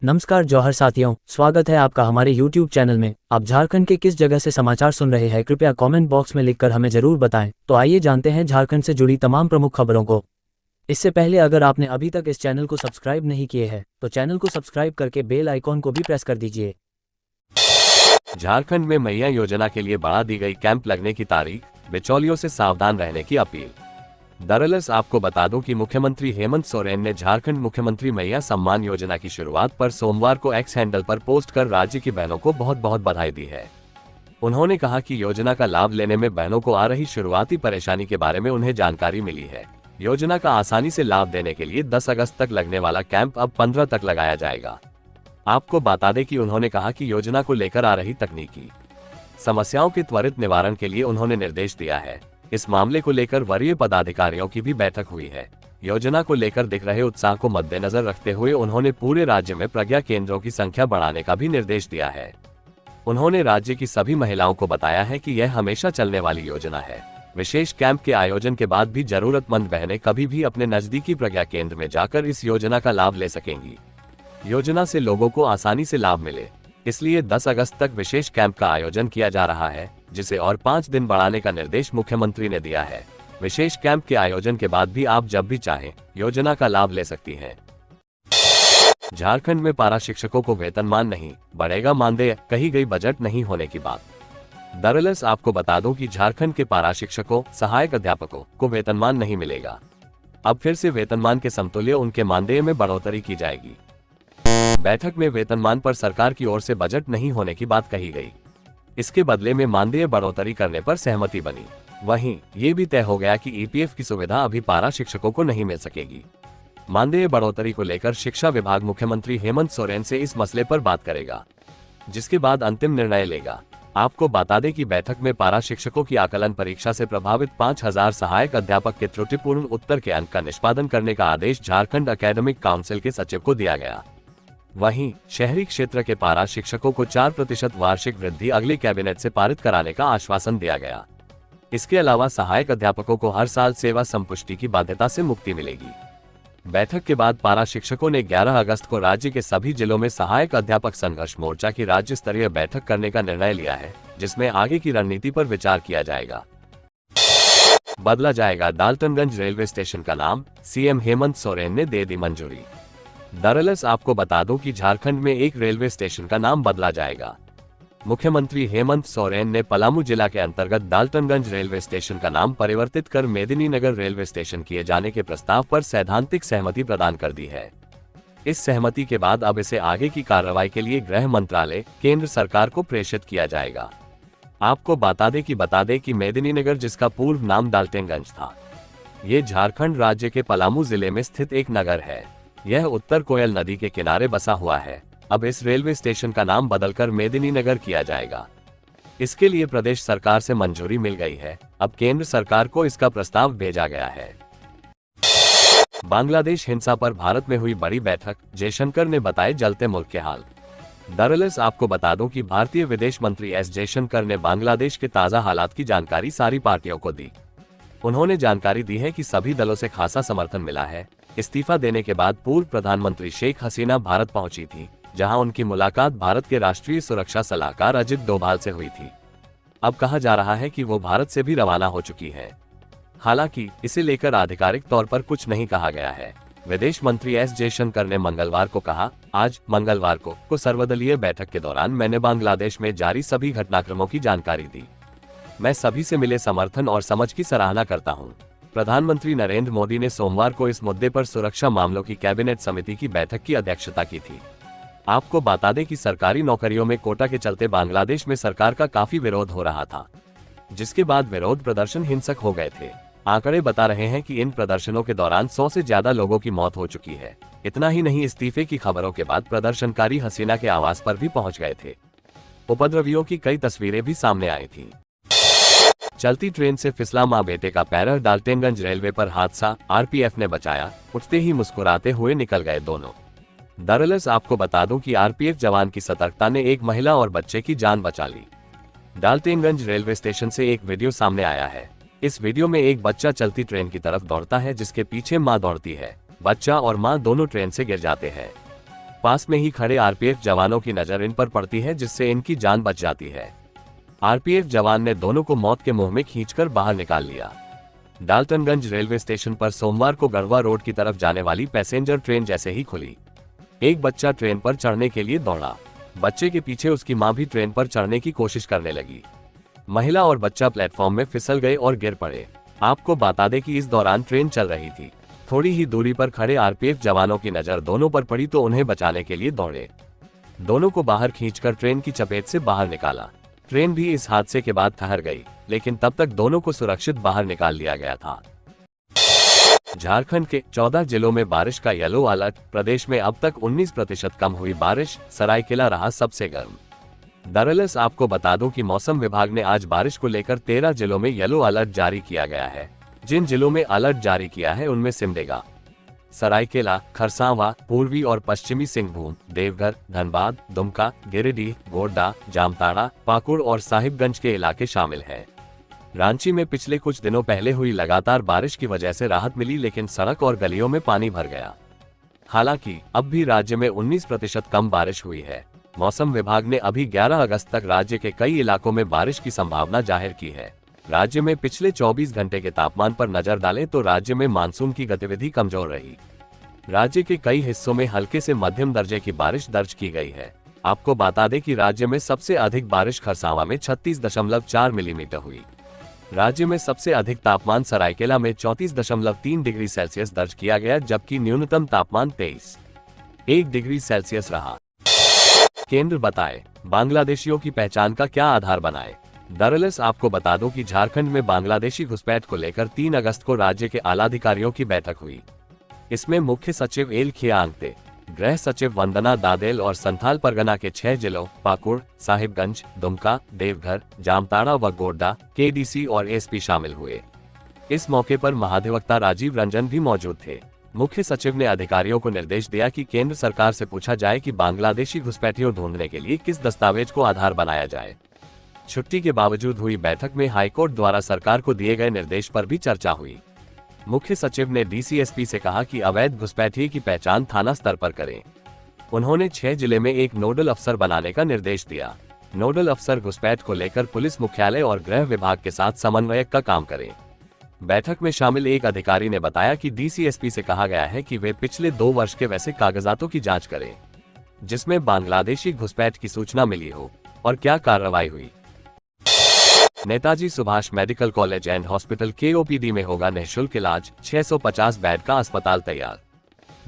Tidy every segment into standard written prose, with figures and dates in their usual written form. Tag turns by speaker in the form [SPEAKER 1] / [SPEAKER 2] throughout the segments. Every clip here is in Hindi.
[SPEAKER 1] नमस्कार जौहर साथियों, स्वागत है आपका हमारे YouTube चैनल में। आप झारखंड के किस जगह से समाचार सुन रहे हैं, कृपया कमेंट बॉक्स में लिखकर हमें जरूर बताएं। तो आइए जानते हैं झारखंड से जुड़ी तमाम प्रमुख खबरों को। इससे पहले अगर आपने अभी तक इस चैनल को सब्सक्राइब नहीं किए हैं तो चैनल को सब्सक्राइब करके बेल आइकॉन को भी प्रेस कर दीजिए।
[SPEAKER 2] झारखंड में मैया योजना के लिए बढ़ा दी गई कैंप लगने की तारीख, बिचौलियों से सावधान रहने की अपील। दरअसल आपको बता दूं कि मुख्यमंत्री हेमंत सोरेन ने झारखंड मुख्यमंत्री मैया सम्मान योजना की शुरुआत पर सोमवार को एक्स हैंडल पर पोस्ट कर राज्य की बहनों को बहुत बहुत बधाई दी है। उन्होंने कहा कि योजना का लाभ लेने में बहनों को आ रही शुरुआती परेशानी के बारे में उन्हें जानकारी मिली है। योजना का आसानी से लाभ देने के लिए 10 अगस्त तक लगने वाला कैंप अब 15 तक लगाया जाएगा। आपको बता दें कि उन्होंने कहा कि योजना को लेकर आ रही तकनीकी समस्याओं के त्वरित निवारण के लिए उन्होंने निर्देश दिया है। इस मामले को लेकर वरीय पदाधिकारियों की भी बैठक हुई है। योजना को लेकर दिख रहे उत्साह को मद्देनजर रखते हुए उन्होंने पूरे राज्य में प्रज्ञा केंद्रों की संख्या बढ़ाने का भी निर्देश दिया है। उन्होंने राज्य की सभी महिलाओं को बताया है कि यह हमेशा चलने वाली योजना है। विशेष कैंप के आयोजन के बाद भी जरूरतमंद बहनें कभी भी अपने नजदीकी प्रज्ञा केंद्र में जाकर इस योजना का लाभ ले सकेंगी। योजना से लोगों को आसानी से लाभ मिले, इसलिए 10 अगस्त तक विशेष कैंप का आयोजन किया जा रहा है, जिसे और 5 दिन बढ़ाने का निर्देश मुख्यमंत्री ने दिया है। विशेष कैंप के आयोजन के बाद भी आप जब भी चाहें योजना का लाभ ले सकती हैं। झारखंड में पारा शिक्षकों को वेतनमान नहीं बढ़ेगा, मानदेय, कही गई बजट नहीं होने की बात। दरअसल आपको बता दूं कि झारखंड के पारा शिक्षकों, सहायक अध्यापकों को वेतनमान नहीं मिलेगा। अब फिर से वेतनमान के समतुल्य उनके मानदेय में बढ़ोतरी की जाएगी। बैठक में वेतनमान पर सरकार की ओर से बजट नहीं होने की बात कही गई। इसके बदले में मानदेय बढ़ोतरी करने पर सहमति बनी। वहीं ये भी तय हो गया कि ईपीएफ की सुविधा अभी पारा शिक्षकों को नहीं मिल सकेगी। मानदेय बढ़ोतरी को लेकर शिक्षा विभाग मुख्यमंत्री हेमंत सोरेन से इस मसले पर बात करेगा, जिसके बाद अंतिम निर्णय लेगा। आपको बता दें कि बैठक में पारा शिक्षकों की आकलन परीक्षा से प्रभावित 5000 सहायक अध्यापक के त्रुटिपूर्ण उत्तर के अंक का निष्पादन करने का आदेश झारखंड एकेडमिक काउंसिल के सचिव को दिया गया। वहीं शहरी क्षेत्र के पारा शिक्षकों को 4% वार्षिक वृद्धि अगले कैबिनेट से पारित कराने का आश्वासन दिया गया। इसके अलावा सहायक अध्यापकों को हर साल सेवा संपुष्टि की बाध्यता से मुक्ति मिलेगी। बैठक के बाद पारा शिक्षकों ने 11 अगस्त को राज्य के सभी जिलों में सहायक अध्यापक संघर्ष मोर्चा की राज्य स्तरीय बैठक करने का निर्णय लिया है, जिसमें आगे की रणनीति पर विचार किया जाएगा। बदला जाएगा डाल्टनगंज रेलवे स्टेशन का नाम, सीएम हेमंत सोरेन ने दे दी मंजूरी। दरअसल आपको बता दूं कि झारखंड में एक रेलवे स्टेशन का नाम बदला जाएगा। मुख्यमंत्री हेमंत सोरेन ने पलामू जिला के अंतर्गत डाल्टनगंज रेलवे स्टेशन का नाम परिवर्तित कर मेदिनीनगर रेलवे स्टेशन किए जाने के प्रस्ताव पर सैद्धांतिक सहमति प्रदान कर दी है। इस सहमति के बाद अब इसे आगे की कार्रवाई के लिए गृह मंत्रालय, केंद्र सरकार को प्रेषित किया जाएगा। आपको बता दें कि मेदिनीनगर, जिसका पूर्व नाम डाल्टनगंज था, ये झारखंड राज्य के पलामू जिले में स्थित एक नगर है। यह उत्तर कोयल नदी के किनारे बसा हुआ है। अब इस रेलवे स्टेशन का नाम बदलकर मेदिनीनगर किया जाएगा। इसके लिए प्रदेश सरकार से मंजूरी मिल गई है। अब केंद्र सरकार को इसका प्रस्ताव भेजा गया है। बांग्लादेश हिंसा पर भारत में हुई बड़ी बैठक, जयशंकर ने बताए जलते मुल्क के हाल। दरअसल आपको बता दूं कि भारतीय विदेश मंत्री एस जयशंकर ने बांग्लादेश के ताजा हालात की जानकारी सारी पार्टियों को दी। उन्होंने जानकारी दी है कि सभी दलों से खासा समर्थन मिला है। इस्तीफा देने के बाद पूर्व प्रधानमंत्री शेख हसीना भारत पहुंची थी, जहां उनकी मुलाकात भारत के राष्ट्रीय सुरक्षा सलाहकार अजित डोभाल से हुई थी। अब कहा जा रहा है कि वो भारत से भी रवाना हो चुकी हैं। हालांकि इसे लेकर आधिकारिक तौर पर कुछ नहीं कहा गया है। विदेश मंत्री एस जयशंकर ने मंगलवार को कहा, आज मंगलवार को सर्वदलीय बैठक के दौरान मैंने बांग्लादेश में जारी सभी घटनाक्रमों की जानकारी दी। मैं सभी से मिले समर्थन और समझ की सराहना करता हूं। प्रधानमंत्री नरेंद्र मोदी ने सोमवार को इस मुद्दे पर सुरक्षा मामलों की कैबिनेट समिति की बैठक की अध्यक्षता की थी। आपको बता दें कि सरकारी नौकरियों में कोटा के चलते बांग्लादेश में सरकार का काफी विरोध हो रहा था, जिसके बाद विरोध प्रदर्शन हिंसक हो गए थे। आंकड़े बता रहे हैं कि इन प्रदर्शनों के दौरान 100 से ज्यादा लोगों की मौत हो चुकी है। इतना ही नहीं, इस्तीफे की खबरों के बाद प्रदर्शनकारी हसीना के आवास पर भी पहुंच गए थे। उपद्रवियों की कई तस्वीरें भी सामने आई थी। चलती ट्रेन से फिसला मां बेटे का पैर, डाल्टनगंज रेलवे पर हादसा, आरपीएफ ने बचाया, उठते ही मुस्कुराते हुए निकल गए दोनों। दरअसल आपको बता दूं कि आरपीएफ जवान की सतर्कता ने एक महिला और बच्चे की जान बचा ली। डाल्टनगंज रेलवे स्टेशन से एक वीडियो सामने आया है। इस वीडियो में एक बच्चा चलती ट्रेन की तरफ दौड़ता है, जिसके पीछे मां दौड़ती है। बच्चा और मां दोनों ट्रेन से गिर जाते हैं पास में ही खड़े आरपीएफ जवानों की नजर इन पर पड़ती है, जिससे इनकी जान बच जाती है। आरपीएफ जवान ने दोनों को मौत के मुंह में खींचकर बाहर निकाल लिया। डाल्टनगंज रेलवे स्टेशन पर सोमवार को गढ़वा रोड की तरफ जाने वाली पैसेंजर ट्रेन जैसे ही खुली, एक बच्चा ट्रेन पर चढ़ने के लिए दौड़ा। बच्चे के पीछे उसकी मां भी ट्रेन पर चढ़ने की कोशिश करने लगी। महिला और बच्चा प्लेटफॉर्म में फिसल गए और गिर पड़े। आपको बता दें कि इस दौरान ट्रेन चल रही थी। थोड़ी ही दूरी पर खड़े आरपीएफ जवानों की नजर दोनों पर पड़ी तो उन्हें बचाने के लिए दौड़े। दोनों को बाहर खींचकर ट्रेन की चपेट से बाहर निकाला। ट्रेन भी इस हादसे के बाद ठहर गई, लेकिन तब तक दोनों को सुरक्षित बाहर निकाल लिया गया था। झारखंड के 14 जिलों में बारिश का येलो अलर्ट। प्रदेश में अब तक 19% कम हुई बारिश, सरायकेला रहा सबसे गर्म। दरअसल आपको बता दूं कि मौसम विभाग ने आज बारिश को लेकर 13 जिलों में येलो अलर्ट जारी किया गया है। जिन जिलों में अलर्ट जारी किया है उनमें सिमडेगा, सरायकेला, खरसावां, पूर्वी और पश्चिमी सिंहभूम, देवघर, धनबाद, दुमका, गिरिडीह, गोड्डा, जामताड़ा, पाकुड़ और साहिबगंज के इलाके शामिल हैं। रांची में पिछले कुछ दिनों पहले हुई लगातार बारिश की वजह से राहत मिली, लेकिन सड़क और गलियों में पानी भर गया। हालांकि अब भी राज्य में 19% कम बारिश हुई है। मौसम विभाग ने अभी 11 अगस्त तक राज्य के कई इलाकों में बारिश की संभावना जाहिर की है। राज्य में पिछले 24 घंटे के तापमान पर नजर डालें तो राज्य में मानसून की गतिविधि कमजोर रही। राज्य के कई हिस्सों में हल्के से मध्यम दर्जे की बारिश दर्ज की गई है। आपको बता दें कि राज्य में सबसे अधिक बारिश खरसावां में 36.4 मिलीमीटर हुई। राज्य में सबसे अधिक तापमान सरायकेला में 34.3 डिग्री सेल्सियस दर्ज किया गया, जबकि न्यूनतम तापमान 23.1 डिग्री सेल्सियस रहा। केंद्र बताए, बांग्लादेशियों की पहचान का क्या आधार बनाए। दरअसल आपको बता दूं कि झारखंड में बांग्लादेशी घुसपैठ को लेकर 3 अगस्त को राज्य के आलाधिकारियों की बैठक हुई। इसमें मुख्य सचिव एल खियांगते, गृह सचिव वंदना दादेल और संथाल परगना के 6 जिलों पाकुड़, साहिबगंज, दुमका, देवघर, जामताड़ा व गोड्डा के डीसी और एसपी शामिल हुए। इस मौके पर महाधिवक्ता राजीव रंजन भी मौजूद थे। मुख्य सचिव ने अधिकारियों को निर्देश दिया कि केंद्र सरकार से पूछा जाए कि बांग्लादेशी घुसपैठियों ढूंढने के लिए किस दस्तावेज को आधार बनाया जाए। छुट्टी के बावजूद हुई बैठक में हाईकोर्ट द्वारा सरकार को दिए गए निर्देश पर भी चर्चा हुई। मुख्य सचिव ने डीसीएसपी से कहा कि अवैध घुसपैठिए की पहचान थाना स्तर पर करें। उन्होंने 6 जिले में एक नोडल अफसर बनाने का निर्देश दिया। नोडल अफसर घुसपैठ को लेकर पुलिस मुख्यालय और गृह विभाग के साथ समन्वयक का काम करें। बैठक में शामिल एक अधिकारी ने बताया कि डीसीएसपी से कहा गया है कि वे पिछले 2 वर्ष के वैसे कागजातों की जांच करें जिसमें बांग्लादेशी घुसपैठ की सूचना मिली हो और क्या कार्रवाई हुई। Netaji Subhash medical college and hospital के ओपीडी में होगा निःशुल्क इलाज, 650 बेड का अस्पताल तैयार।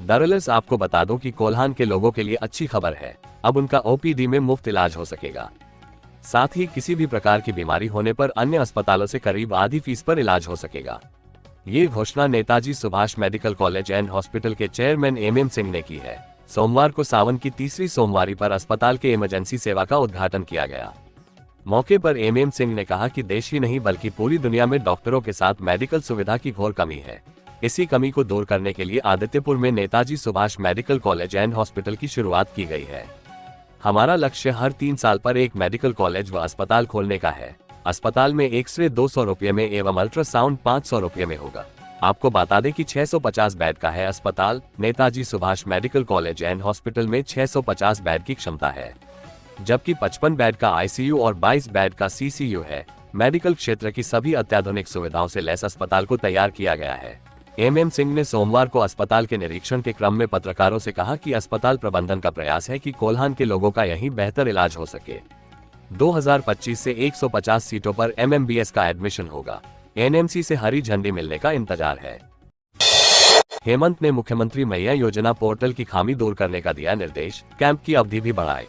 [SPEAKER 2] दरअसल आपको बता दूं कि कोल्हान के लोगों के लिए अच्छी खबर है, अब उनका ओपीडी में मुफ्त इलाज हो सकेगा। साथ ही किसी भी प्रकार की बीमारी होने पर अन्य अस्पतालों से करीब आधी फीस पर इलाज हो सकेगा। ये घोषणा Netaji Subhash medical college and hospital के चेयरमैन एमएम सिंह ने की है। सोमवार को सावन की तीसरी सोमवारी पर अस्पताल के इमरजेंसी सेवा का उद्घाटन किया गया। मौके पर एमएम सिंह ने कहा कि देश ही नहीं बल्कि पूरी दुनिया में डॉक्टरों के साथ मेडिकल सुविधा की घोर कमी है। इसी कमी को दूर करने के लिए आदित्यपुर में Netaji Subhash medical college and hospital की शुरुआत की गई है। हमारा लक्ष्य हर 3 साल पर एक मेडिकल कॉलेज व अस्पताल खोलने का है। अस्पताल में एक्सरे 200 रुपये में एवं अल्ट्रासाउंड 500 रुपये में होगा। आपको बता दें कि 650 बेड का है अस्पताल। Netaji Subhash medical college and hospital में 650 बेड की क्षमता है, जबकि 55 बेड का आईसीयू और 22 बेड का सीसीयू है। मेडिकल क्षेत्र की सभी अत्याधुनिक सुविधाओं से लैस अस्पताल को तैयार किया गया है। एमएम सिंह ने सोमवार को अस्पताल के निरीक्षण के क्रम में पत्रकारों से कहा कि अस्पताल प्रबंधन का प्रयास है कि कोल्हान के लोगों का यहीं बेहतर इलाज हो सके। 2025 से 150 सीटों पर एमएमबीएस का एडमिशन होगा। एनएमसी से हरी झंडी मिलने का इंतजार है। हेमंत ने मुख्यमंत्री मैया योजना पोर्टल की खामी दूर करने का दिया निर्देश, कैंप की अवधि भी बढ़ाई।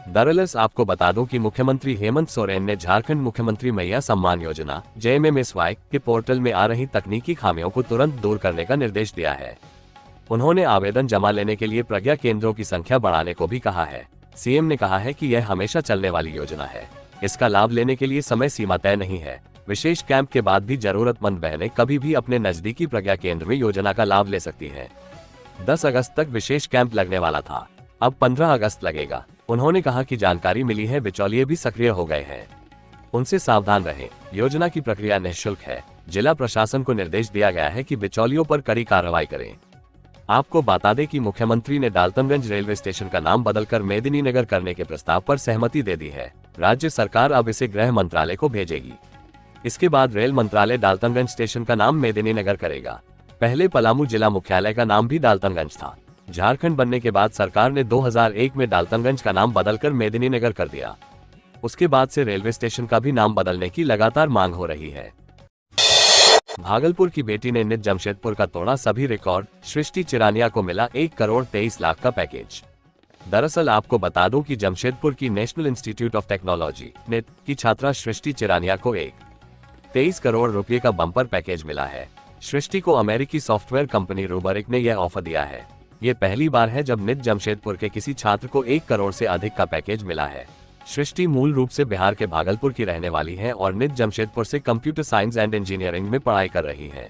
[SPEAKER 2] दरअसल आपको बता दूं कि मुख्यमंत्री हेमंत सोरेन ने झारखंड मुख्यमंत्री मैया सम्मान योजना JMMSY के पोर्टल में आ रही तकनीकी खामियों को तुरंत दूर करने का निर्देश दिया है। उन्होंने आवेदन जमा लेने के लिए प्रज्ञा केंद्रों की संख्या बढ़ाने को भी कहा है। सीएम ने कहा है कि यह हमेशा चलने वाली योजना है, इसका लाभ लेने के लिए समय सीमा तय नहीं है। विशेष कैंप के बाद भी जरूरतमंद बहनें कभी भी अपने नजदीकी प्रज्ञा केंद्र में योजना का लाभ ले सकती हैं। 10 अगस्त तक विशेष कैंप लगने वाला था, अब 15 अगस्त लगेगा। उन्होंने कहा कि जानकारी मिली है बिचौलिए भी सक्रिय हो गए हैं, उनसे सावधान रहें। योजना की प्रक्रिया निःशुल्क है। जिला प्रशासन को निर्देश दिया गया है कि बिचौलियों पर कड़ी कार्रवाई करें। आपको बता दें कि मुख्यमंत्री ने डाल्टनगंज रेलवे स्टेशन का नाम बदलकर मेदिनीनगर करने के प्रस्ताव पर सहमति दे दी है। राज्य सरकार अब इसे गृह मंत्रालय को भेजेगी। इसके बाद रेल मंत्रालय डाल्टनगंज स्टेशन का नाम मेदिनीनगर करेगा। पहले पलामू जिला मुख्यालय का नाम भी डाल्टनगंज था। झारखंड बनने के बाद सरकार ने 2001 में डाल्टनगंज का नाम बदलकर मेदिनीनगर कर दिया। उसके बाद से रेलवे स्टेशन का भी नाम बदलने की लगातार मांग हो रही है। भागलपुर की बेटी ने नित जमशेदपुर का तोड़ा सभी रिकॉर्ड, सृष्टि चिरानिया को मिला 1 करोड़ 23 लाख का पैकेज। दरअसल आपको बता दूं कि जमशेदपुर की नेशनल इंस्टीट्यूट ऑफ टेक्नोलॉजी नित की छात्रा सृष्टि चिरानिया को 23 करोड़ रुपए का बम्पर पैकेज मिला है। सृष्टि को अमेरिकी सॉफ्टवेयर कंपनी रूबरिक ने यह ऑफर दिया है। ये पहली बार है जब नित जमशेदपुर के किसी छात्र को 1 करोड़ से अधिक का पैकेज मिला है। सृष्टि मूल रूप से बिहार के भागलपुर की रहने वाली है और नित जमशेदपुर से कंप्यूटर साइंस एंड इंजीनियरिंग में पढ़ाई कर रही है।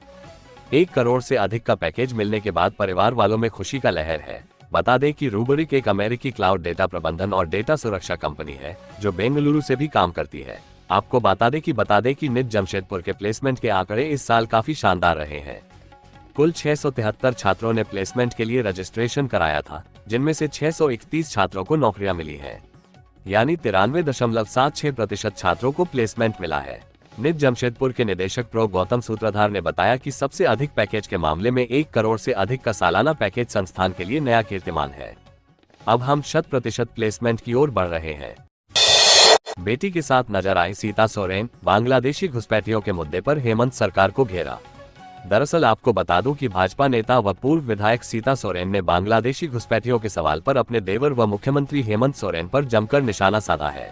[SPEAKER 2] 1 करोड़ से अधिक का पैकेज मिलने के बाद परिवार वालों में खुशी का लहर है। बता दें कि रूबरिक एक अमेरिकी क्लाउड डेटा प्रबंधन और डेटा सुरक्षा कंपनी है जो बेंगलुरु से भी काम करती है। आपको बता दें कि नित जमशेदपुर के प्लेसमेंट के आंकड़े इस साल काफी शानदार रहे हैं। कुल 673 छात्रों ने प्लेसमेंट के लिए रजिस्ट्रेशन कराया था, जिनमें से 631 छात्रों को नौकरियां मिली है, यानी 93.76% छात्रों को प्लेसमेंट मिला है। नित जमशेदपुर के निदेशक प्रो गौतम सूत्रधार ने बताया कि सबसे अधिक पैकेज के मामले में 1 करोड़ से अधिक का सालाना पैकेज संस्थान के लिए नया कीर्तिमान है। अब हम 100% प्लेसमेंट की ओर बढ़ रहे हैं। बेटी के साथ नजर आई सीता सोरेन, बांग्लादेशी घुसपैठियों के मुद्दे पर हेमंत सरकार को घेरा। दरअसल आपको बता दूं कि भाजपा नेता व पूर्व विधायक सीता सोरेन ने बांग्लादेशी घुसपैठियों के सवाल पर अपने देवर व मुख्यमंत्री हेमंत सोरेन पर जमकर निशाना साधा है।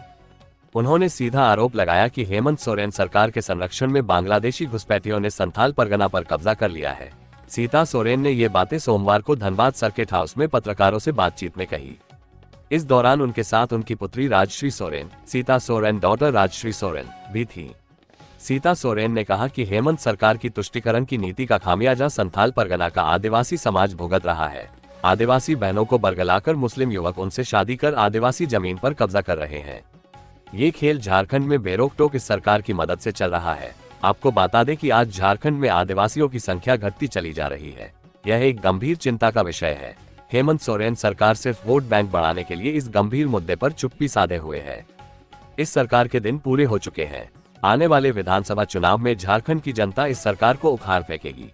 [SPEAKER 2] उन्होंने सीधा आरोप लगाया कि हेमंत सोरेन सरकार के संरक्षण में बांग्लादेशी घुसपैठियों ने संथाल परगना पर कब्जा कर लिया है। सीता सोरेन ने ये बातें सोमवार को धनबाद सर्किट हाउस में पत्रकारों से बातचीत में कही। इस दौरान उनके साथ उनकी पुत्री राजश्री सोरेन, सीता सोरेन डॉटर राजश्री सोरेन भी थी। सीता सोरेन ने कहा कि हेमंत सरकार की तुष्टीकरण की नीति का खामियाजा संथाल परगना का आदिवासी समाज भुगत रहा है। आदिवासी बहनों को बरगलाकर मुस्लिम युवक उनसे शादी कर आदिवासी जमीन पर कब्जा कर रहे हैं। ये खेल झारखंड में बेरोक-टोक इस सरकार की मदद से चल रहा है। आपको बता दें कि आज झारखंड में आदिवासियों की संख्या घटती चली जा रही है। यह एक गंभीर चिंता का विषय है। हेमंत सोरेन सरकार सिर्फ वोट बैंक बढ़ाने के लिए इस गंभीर मुद्दे पर चुप्पी साधे हुए है। इस सरकार के दिन पूरे हो चुके हैं। आने वाले विधानसभा चुनाव में झारखंड की जनता इस सरकार को उखाड़ फेंकेगी।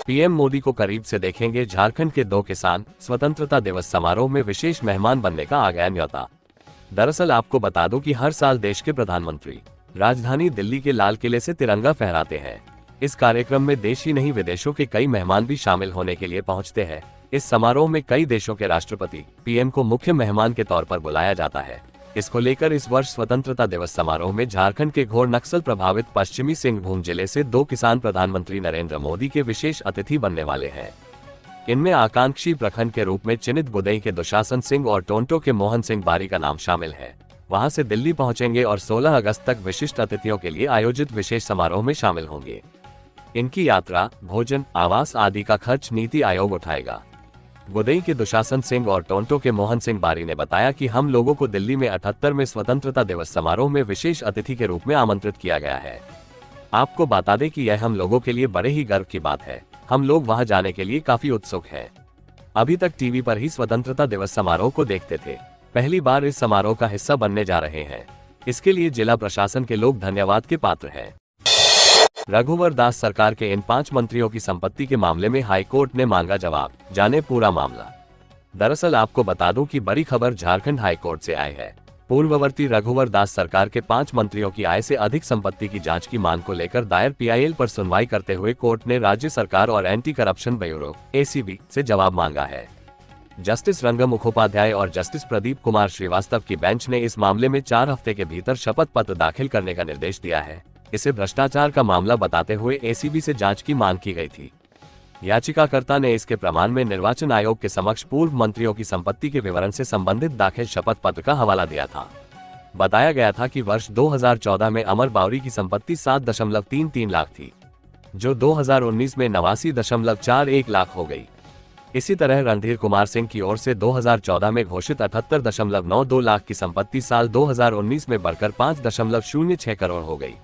[SPEAKER 2] पीएम मोदी को करीब से देखेंगे झारखंड के 2 किसान, स्वतंत्रता दिवस समारोह में विशेष मेहमान बनने का आ गया न्योता। दरअसल आपको बता दूं कि हर साल देश के प्रधानमंत्री राजधानी दिल्ली के लाल किले से तिरंगा फहराते हैं। इस कार्यक्रम में देश ही नहीं विदेशों के कई मेहमान भी शामिल होने के लिए पहुंचते हैं। इस समारोह में कई देशों के राष्ट्रपति, पीएम को मुख्य मेहमान के तौर पर बुलाया जाता है। इसको लेकर इस वर्ष स्वतंत्रता दिवस समारोह में झारखंड के घोर नक्सल प्रभावित पश्चिमी सिंहभूम जिले से 2 किसान प्रधानमंत्री नरेंद्र मोदी के विशेष अतिथि बनने वाले हैं। इनमें आकांक्षी प्रखंड के रूप में चिन्हित गुदई के दुशासन सिंह और टोंटो के मोहन सिंह बारी का नाम शामिल है। वहां से दिल्ली पहुंचेंगे और 16 अगस्त तक विशिष्ट अतिथियों के लिए आयोजित विशेष समारोह में शामिल होंगे। इनकी यात्रा, भोजन, आवास आदि का खर्च नीति आयोग उठाएगा। गुदई के दुशासन सिंह और टोंटो के मोहन सिंह बारी ने बताया कि हम लोगों को दिल्ली में 78 में स्वतंत्रता दिवस समारोह में विशेष अतिथि के रूप में आमंत्रित किया गया है। आपको बता दें कि यह हम लोगों के लिए बड़े ही गर्व की बात है। हम लोग वहां जाने के लिए काफी उत्सुक हैं। अभी तक टीवी पर ही स्वतंत्रता दिवस समारोह को देखते थे, पहली बार इस समारोह का हिस्सा बनने जा रहे हैं। इसके लिए जिला प्रशासन के लोग धन्यवाद के पात्र हैं। रघुवर दास सरकार के इन 5 मंत्रियों की संपत्ति के मामले में हाईकोर्ट ने मांगा जवाब, जाने पूरा मामला। दरअसल आपको बता दूं कि बड़ी खबर झारखंड हाईकोर्ट से आई है। पूर्ववर्ती रघुवर दास सरकार के 5 मंत्रियों की आय से अधिक संपत्ति की जांच की मांग को लेकर दायर पीआईएल पर सुनवाई करते हुए कोर्ट ने राज्य सरकार और एंटी करप्शन ब्यूरो (एसीबी) से जवाब मांगा है। जस्टिस रंगम मुखोपाध्याय और जस्टिस प्रदीप कुमार श्रीवास्तव की बेंच ने इस मामले में 4 हफ्ते के भीतर शपथ पत्र दाखिल करने का निर्देश दिया है। इसे भ्रष्टाचार का मामला बताते हुए एसीबी से जांच की मांग की गई थी। याचिकाकर्ता ने इसके प्रमाण में निर्वाचन आयोग के समक्ष पूर्व मंत्रियों की संपत्ति के विवरण से संबंधित दाखिल शपथ पत्र का हवाला दिया था। बताया गया था कि वर्ष 2014 में अमर बावरी की संपत्ति 7.33 लाख थी, जो 2019 में 89.41 लाख हो गई। इसी तरह रणधीर कुमार सिंह की ओर से 2014 में घोषित 78.92 लाख की संपत्ति साल 2019 में बढ़कर 5.06 करोड़ हो गई।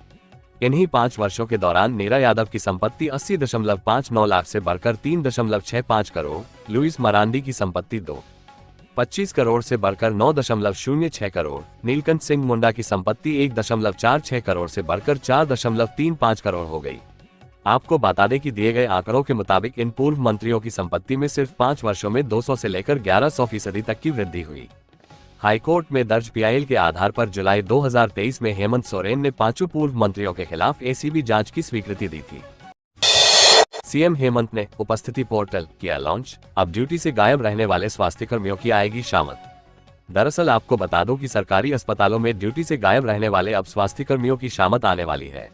[SPEAKER 2] इन्हीं 5 वर्षों के दौरान नीरा यादव की संपत्ति 80.59 लाख से बढ़कर 3.65 करोड़, लुइस मरांडी की संपत्ति 2.25 करोड़ से बढ़कर 9.06 करोड़, नीलकंठ सिंह मुंडा की संपत्ति 1.46 करोड़ से बढ़कर 4.35 करोड़ हो गई। आपको बता दें कि दिए गए आंकड़ों के मुताबिक इन पूर्व मंत्रियों की संपत्ति में सिर्फ 5 वर्षों में 200 से लेकर 1100% तक की वृद्धि हुई। हाईकोर्ट में दर्ज पीआईएल के आधार पर जुलाई 2023 में हेमंत सोरेन ने 5 पूर्व मंत्रियों के खिलाफ एसीबी जांच की स्वीकृति दी थी। सीएम हेमंत ने उपस्थिति पोर्टल किया लॉन्च। अब ड्यूटी से गायब रहने वाले स्वास्थ्य कर्मियों की आएगी शामत। दरअसल आपको बता दूं कि सरकारी अस्पतालों में ड्यूटी से गायब रहने वाले अब स्वास्थ्य कर्मियों की शामत आने वाली है।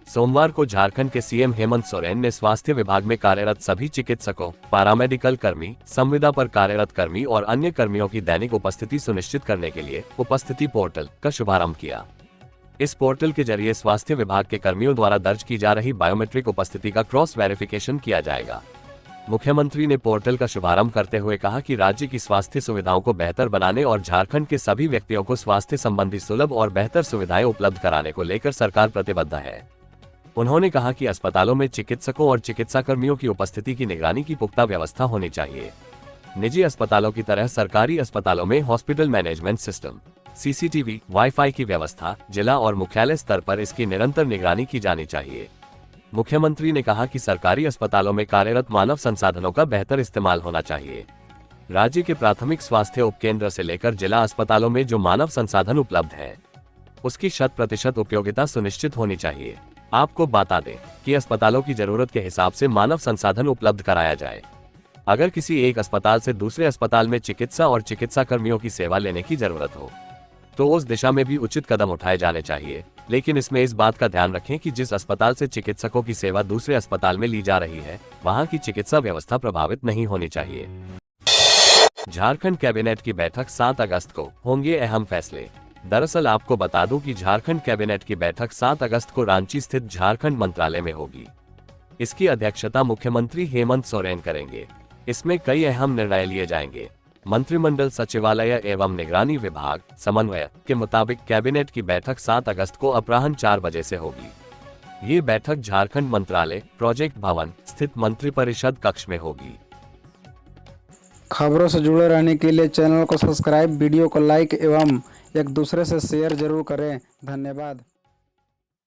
[SPEAKER 2] सोमवार को झारखंड के सीएम हेमंत सोरेन ने स्वास्थ्य विभाग में कार्यरत सभी चिकित्सकों, पैरामेडिकल कर्मी, संविदा पर कार्यरत कर्मी और अन्य कर्मियों की दैनिक उपस्थिति सुनिश्चित करने के लिए उपस्थिति पोर्टल का शुभारंभ किया। इस पोर्टल के जरिए स्वास्थ्य विभाग के कर्मियों द्वारा दर्ज की जा रही बायोमेट्रिक उपस्थिति का क्रॉस वेरिफिकेशन किया जाएगा। मुख्यमंत्री ने पोर्टल का शुभारंभ करते हुए कहा कि राज्य की स्वास्थ्य सुविधाओं को बेहतर बनाने और झारखंड के सभी व्यक्तियों को स्वास्थ्य संबंधी सुलभ और बेहतर सुविधाएं उपलब्ध कराने को लेकर सरकार प्रतिबद्ध है। उन्होंने कहा कि अस्पतालों में चिकित्सकों और चिकित्सा कर्मियों की उपस्थिति की निगरानी की पुख्ता व्यवस्था होनी चाहिए। निजी अस्पतालों की तरह सरकारी अस्पतालों में hospital management system, CCTV, wifi की व्यवस्था जिला और मुख्यालय स्तर पर इसकी निरंतर निगरानी की जानी चाहिए। मुख्यमंत्री ने कहा कि सरकारी अस्पतालों में कार्यरत मानव संसाधनों का बेहतर इस्तेमाल होना चाहिए। राज्य के प्राथमिक स्वास्थ्य उपकेंद्र से लेकर जिला अस्पतालों में जो मानव संसाधन उपलब्ध है उसकी 100% उपयोगिता सुनिश्चित होनी चाहिए। आपको बता दें कि अस्पतालों की जरूरत के हिसाब से मानव संसाधन उपलब्ध कराया जाए। अगर किसी एक अस्पताल से दूसरे अस्पताल में चिकित्सा और चिकित्सा कर्मियों की सेवा लेने की जरूरत हो तो उस दिशा में भी उचित कदम उठाए जाने चाहिए, लेकिन इसमें इस बात का ध्यान रखें कि जिस अस्पताल से चिकित्सकों की सेवा दूसरे अस्पताल में ली जा रही है वहां की चिकित्सा व्यवस्था प्रभावित नहीं होनी चाहिए। झारखंड कैबिनेट की बैठक 7 अगस्त को होंगे अहम फैसले। दरअसल आपको बता दूं कि झारखंड कैबिनेट की बैठक 7 अगस्त को रांची स्थित झारखंड मंत्रालय में होगी। इसकी अध्यक्षता मुख्यमंत्री हेमंत सोरेन करेंगे। इसमें कई अहम निर्णय लिए जाएंगे। मंत्रिमंडल सचिवालय एवं निगरानी विभाग समन्वय के मुताबिक कैबिनेट की बैठक 7 अगस्त को अपराह्न 4 बजे से होगी। ये बैठक झारखंड मंत्रालय प्रोजेक्ट भवन स्थित मंत्रिपरिषद कक्ष में होगी।
[SPEAKER 3] खबरों से जुड़े रहने के लिए चैनल को सब्सक्राइब, वीडियो को लाइक एवं एक दूसरे से शेयर जरूर करें। धन्यवाद।